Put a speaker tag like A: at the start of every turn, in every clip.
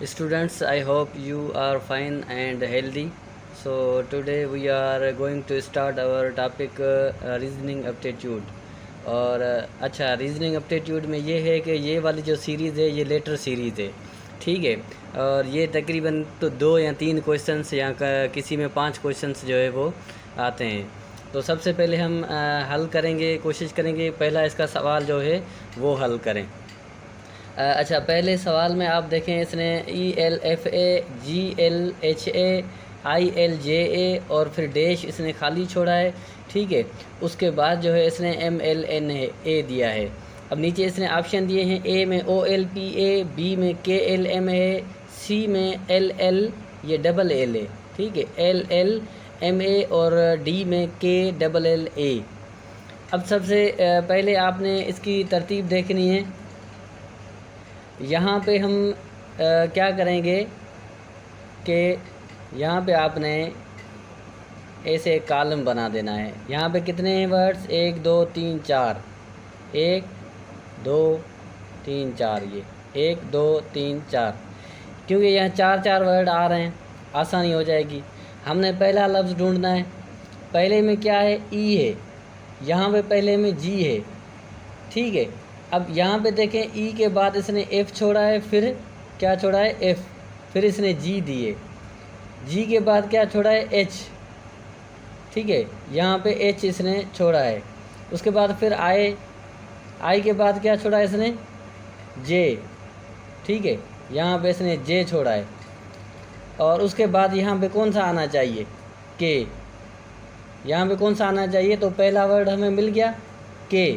A: Students, I hope you are fine and healthy. So today we are going to start our topic reasoning aptitude. और अच्छा, reasoning aptitude में ये है कि ये वाली जो सीरीज़ है ये लेटर सीरीज़ है, ठीक है। और ये तकरीबन तो 2 या 3 क्वेश्चंस या किसी में 5 क्वेश्चंस जो है वो आते हैं। तो सबसे पहले हम हल करेंगे, कोशिश करेंगे पहला इसका सवाल जो है वो हल करें। अच्छा, पहले सवाल में आप देखें, इसने ELFA GLHA ILJA और फिर डैश इसने खाली छोड़ा है, ठीक है। उसके बाद जो है इसने MLNA दिया है। अब नीचे इसने ऑप्शन दिए हैं, A में OLPA, B में KLMA, C में LL, ये डबल L है, ठीक है, LLMA और D में KLLA। अब सबसे पहले आपने इसकी तरतीब देखनी है। यहाँ पे हम क्या करेंगे कि यहाँ पे आपने ऐसे एक कॉलम बना देना है। यहाँ पे कितने हैं वर्ड्स? 1 2 3 4, 1 2 3 4, ये 1 2 3 4, क्योंकि यहाँ 4 वर्ड आ रहे हैं, आसानी हो जाएगी। हमने पहला लफ्ज़ ढूंढना है। पहले में क्या है? ई है, यहाँ पे पहले में जी है, ठीक है। अब यहाँ पे देखें, ई के बाद इसने एफ़ छोड़ा है, फिर क्या छोड़ा है? एफ़, फिर इसने जी दिए, जी के बाद क्या छोड़ा है? एच, ठीक है, यहाँ पे एच इसने छोड़ा है। उसके बाद फिर आई के बाद क्या छोड़ा है इसने? जे, ठीक है, यहाँ पे इसने जे छोड़ा है। और उसके बाद यहाँ पे कौन सा आना चाहिए? के। यहाँ पे कौन सा आना चाहिए? तो पहला वर्ड हमें मिल गया, के,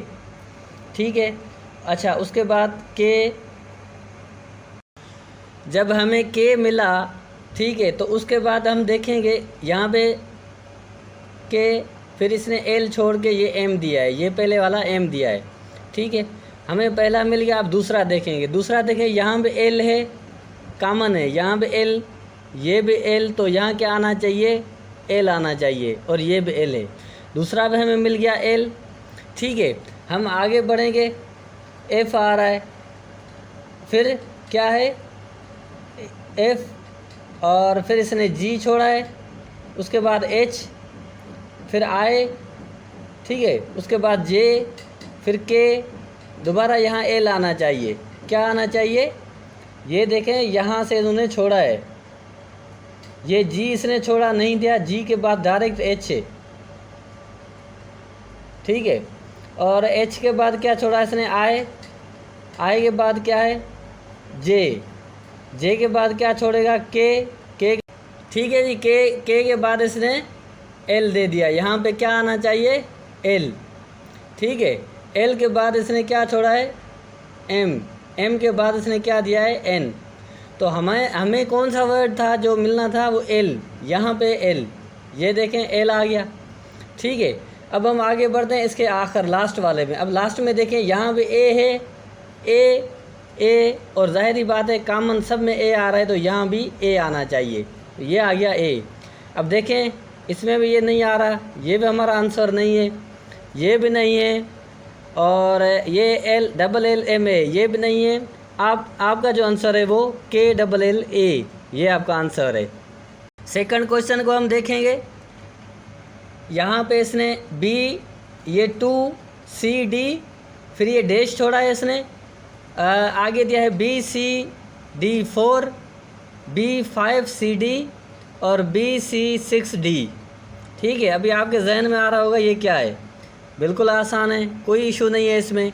A: ठीक है। अच्छा, उसके बाद के, जब हमें के मिला, ठीक है, तो उसके बाद हम देखेंगे यहाँ पे के, फिर इसने एल छोड़ के ये एम दिया है, ये पहले वाला एम दिया है, ठीक है। हमें पहला मिल गया। अब दूसरा देखेंगे, दूसरा देखें, यहाँ पे एल है, कॉमन है, यहाँ पे एल, ये भी एल, तो यहाँ क्या आना चाहिए? एल आना चाहिए, और ये भी एल है। दूसरा भी हमें मिल गया एल, ठीक है। हम आगे बढ़ेंगे, एफ़ आ रहा है, फिर क्या है? एफ़, और फिर इसने जी छोड़ा है, उसके बाद एच, फिर आई, ठीक है, उसके बाद जे, फिर के, दोबारा यहाँ एल आना चाहिए। क्या आना चाहिए? ये देखें, यहाँ से इन्होंने छोड़ा है, ये जी इसने छोड़ा नहीं दिया, जी के बाद डायरेक्ट एच है, ठीक है। और एच के बाद क्या छोड़ा इसने? आई के बाद क्या है? जे के बाद क्या छोड़ेगा? के, ठीक है जी, के के बाद इसने एल दे दिया। यहाँ पे क्या आना चाहिए? एल, ठीक है। एल के बाद इसने क्या छोड़ा है? एम के बाद इसने क्या दिया है? एन। तो हमें कौन सा वर्ड था जो मिलना था? वो एल। यहाँ पे एल, ये देखें एल आ गया, ठीक है। अब हम आगे बढ़ते हैं इसके आखिर लास्ट वाले में। अब लास्ट में देखें, यहाँ पे ए है, ए, और ज़ाहिरी बात है कॉमन सब में ए आ रहा है, तो यहाँ भी ए आना चाहिए, ये आ गया ए। अब देखें, इसमें भी ये नहीं आ रहा, ये भी हमारा आंसर नहीं है, ये भी नहीं है, और ये डबल एल एम ए, ये भी नहीं है। आपका जो आंसर है वो KLLA, ये आपका आंसर है। सेकंड क्वेश्चन को हम देखेंगे। यहाँ पे इसने बी, ये 2CD, फिर ये डैश छोड़ा है इसने, आगे दिया है BCD4, B5CD और BC6D, ठीक है। अभी आपके जहन में आ रहा होगा ये क्या है? बिल्कुल आसान है, कोई इशू नहीं है इसमें,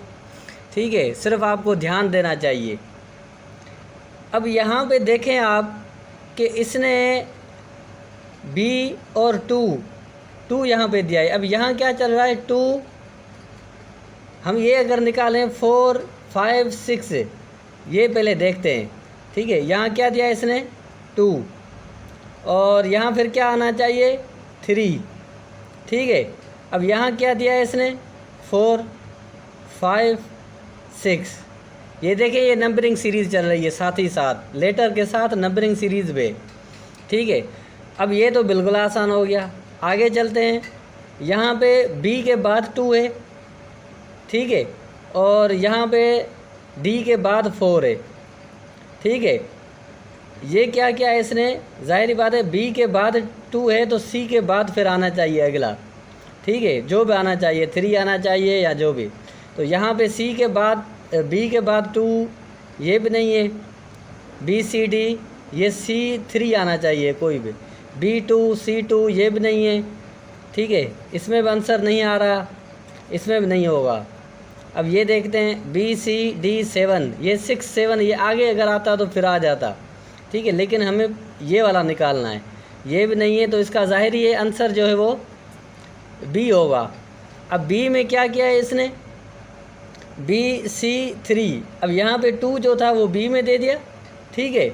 A: ठीक है, सिर्फ आपको ध्यान देना चाहिए। अब यहाँ पे देखें आप कि इसने बी और टू यहाँ पे दिया है। अब यहाँ क्या चल रहा है? 2, हम ये अगर निकालें 4 5 6, ये पहले देखते हैं, ठीक है। यहाँ क्या दिया है इसने? 2, और यहाँ फिर क्या आना चाहिए? 3, ठीक है। अब यहाँ क्या दिया है इसने? 4 5 6, ये देखिए, ये नंबरिंग सीरीज़ चल रही है, साथ ही साथ लेटर के साथ नंबरिंग सीरीज़ में, ठीक है। अब ये तो बिल्कुल आसान हो गया। आगे चलते हैं, यहाँ पे बी के बाद 2 है, ठीक है, और यहाँ पे डी के बाद 4 है, ठीक है। ये क्या किया है इसने, ज़ाहिर बात है बी के बाद 2 है तो सी के बाद फिर आना चाहिए अगला, ठीक है, जो भी आना चाहिए, 3 आना चाहिए या जो भी। तो यहाँ पे सी के बाद बी के बाद 2 ये भी नहीं है, बी सी डी ये C3 आना चाहिए कोई भी, B2 C2 ये भी नहीं है, ठीक है, इसमें भी आंसर नहीं आ रहा, इसमें भी नहीं होगा। अब ये देखते हैं BCD7 ये 6 7 ये आगे अगर आता तो फिर आ जाता, ठीक है, लेकिन हमें ये वाला निकालना है, ये भी नहीं है, तो इसका ज़ाहिर ये आंसर जो है वो बी होगा। अब बी में क्या किया है इसने, BC3, अब यहाँ पे 2 जो था वो बी में दे दिया, ठीक है।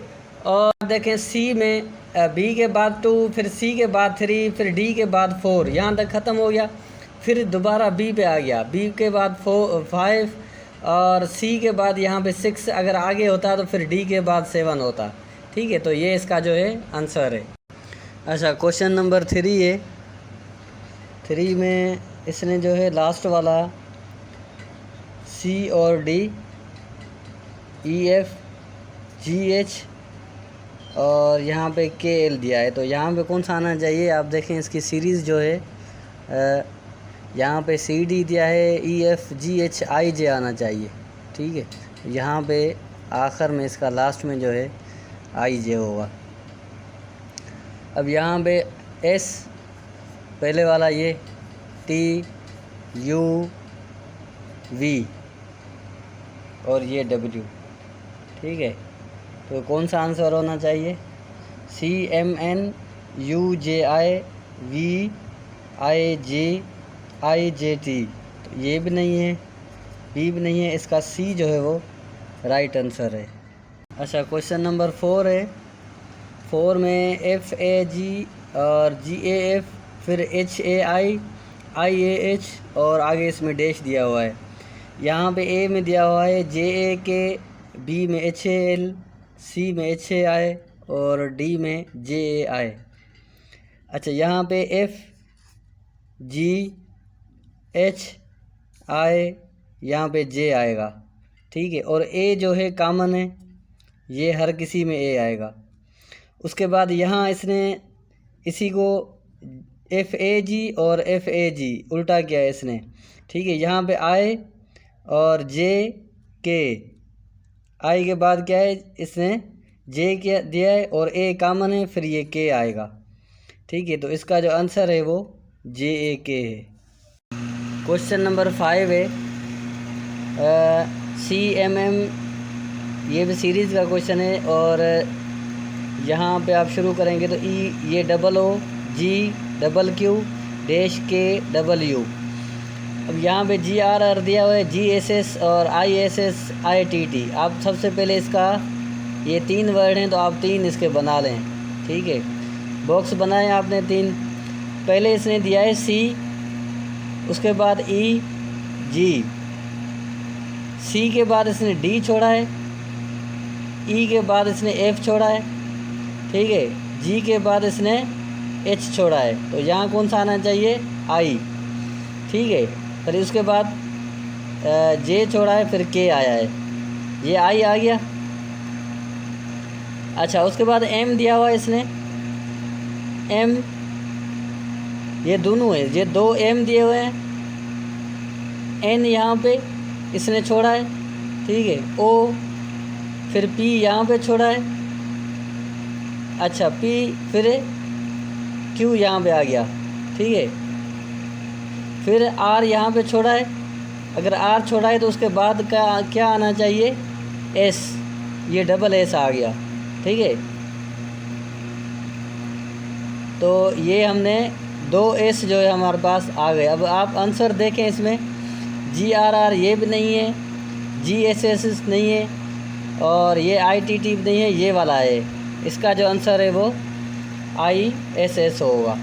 A: और देखें सी में बी के बाद 2, फिर सी के बाद 3, फिर डी के बाद 4, यहाँ तक ख़त्म हो गया। फिर दोबारा बी पे आ गया, बी के बाद 5 और सी के बाद यहाँ पे 6, अगर आगे होता तो फिर डी के बाद 7 होता, ठीक है। तो ये इसका जो है आंसर है। अच्छा, क्वेश्चन नंबर 3 है। 3 में इसने जो है लास्ट वाला सी और डी, EF GH और यहाँ पे KL दिया है, तो यहाँ पे कौन सा आना चाहिए। आप देखें इसकी सीरीज़ जो है, यहाँ पे CD दिया है, EF GH IJ आना चाहिए, ठीक है। यहाँ पे आखिर में इसका लास्ट में जो है IJ होगा। अब यहाँ पे S पहले वाला ये T U V और ये W, ठीक है। तो कौन सा आंसर होना चाहिए, CMN UJI VIJIJT, तो ये भी नहीं है, B भी नहीं है, इसका C जो है वो राइट आंसर है। अच्छा, क्वेश्चन नंबर 4 है। 4 में FAG और GAF, फिर HAI IAH और आगे इसमें डैश दिया हुआ है। यहाँ पे A में दिया हुआ है JAK, B में HAL, C में HAI और D में JAI। अच्छा, यहाँ पे FGHI यहाँ पे J आएगा, ठीक है, और A जो है कॉमन है, ये हर किसी में A आएगा। उसके बाद यहाँ इसने इसी को FAG और FAG उल्टा किया है इसने, ठीक है। यहाँ पे I और JK, I के बाद क्या है इसने J क्या दिया है और A कॉमन है, फिर ये K आएगा, ठीक है। तो इसका जो आंसर है वो JAK है। क्वेश्चन नंबर 5 है। CMM ये भी सीरीज़ का क्वेश्चन है, और यहाँ पे आप शुरू करेंगे तो E ये OOGQQ -KW। अब यहाँ पे GRR दिया हुआ है, GSS और ISS ITT। आप सबसे पहले इसका ये 3 वर्ड हैं तो आप 3 इसके बना लें, ठीक है। बॉक्स बनाए आपने 3, पहले इसने दिया है C, उसके बाद EG, C के बाद इसने D छोड़ा है, E के बाद इसने F छोड़ा है, ठीक है, G के बाद इसने H छोड़ा है। तो यहाँ कौन सा आना चाहिए, I, ठीक है। फिर उसके बाद J छोड़ा है, फिर K आया है, ये I आ गया। अच्छा, उसके बाद M दिया हुआ है इसने, M ये दोनों है, ये 2 M दिए हुए हैं, N यहाँ पे इसने छोड़ा है, ठीक है, O, फिर P यहाँ पे छोड़ा है, अच्छा P, फिर Q यहाँ पे आ गया, ठीक है, फिर R यहाँ पे छोड़ा है। अगर R छोड़ा है तो उसके बाद का क्या आना चाहिए, S, ये SS आ गया, ठीक है। तो ये हमने 2 S जो है हमारे पास आ गए। अब आप आंसर देखें, इसमें GRR ये भी नहीं है, GSS नहीं है, और ये ITT भी नहीं है, ये वाला है। इसका जो आंसर है वो ISS होगा।